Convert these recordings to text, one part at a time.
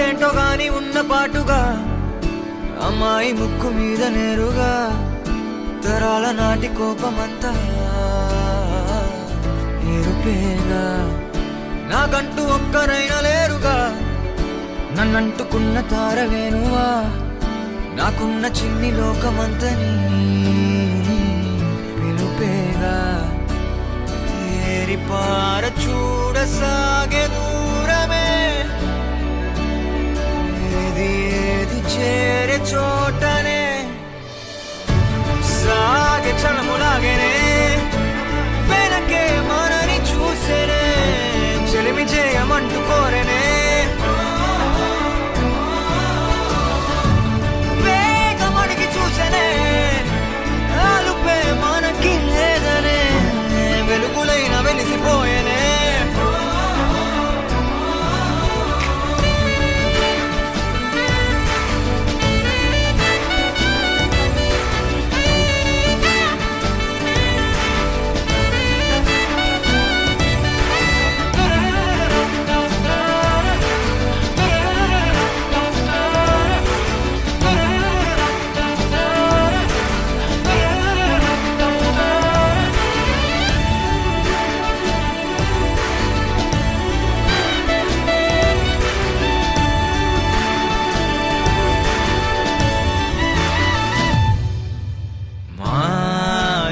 అదేంటో గాని ఉన్న పాటుగా అమ్మాయి ముక్కు మీద నేరుగా తరాల నాటి కోపమంతా ఏరుపేగా నాకంటూ ఒక్కరైనా లేరుగా నన్నంటుకున్న తారవేనువా నాకున్న చిన్ని లోకమంతని పిలుపేగా ఏరిపార చూడసాగే దూరమే ఏది ఏది చేరే చోటనే సాగే చలములాగేనే వెనకే మనని చూసేనే చెలిమి చేయమంటూ కోరేనే వేగమడిగి చూసేనే ఆలుపే మనకి లేదనే వెలుగులైన వెలిసిపోయేనే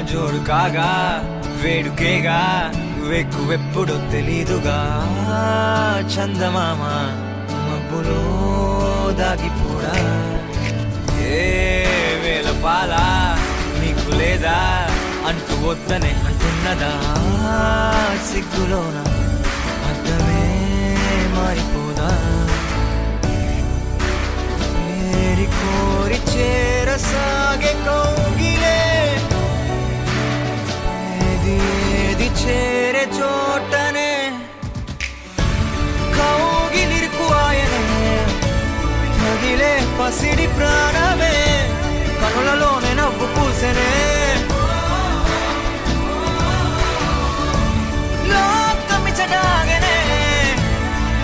జోడు కాగా వేడుకేగా వెక్కువెప్పుడు తెలీదుగా చందమామ మబ్బులో దాగిపోడా ఏ వేల పాల నీకు లేదా అంటూ వద్దనే అంటున్నదా సిగ్గులోన అర్థమే మారిపోదా ఏరి కోరి చేరసాగే కౌగిలే ఏది చేరే చోటనే కౌగిలిరుకు ఆయనే తగిలే పసిడి ప్రాణమే కనులలోనే నవ్వు పూసెనే లోకమిచడాగనే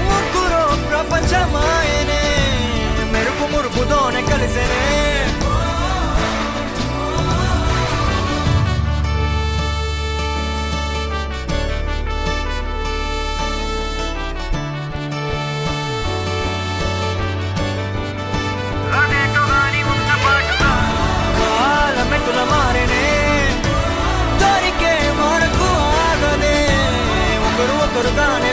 ముగ్గురు ప్రపంచమాయనే మెరుపు మురుపుతోనే కలిసేనే మారేనే దొరికే మనకు ఆగదే ఒకరు ఒకరుగానే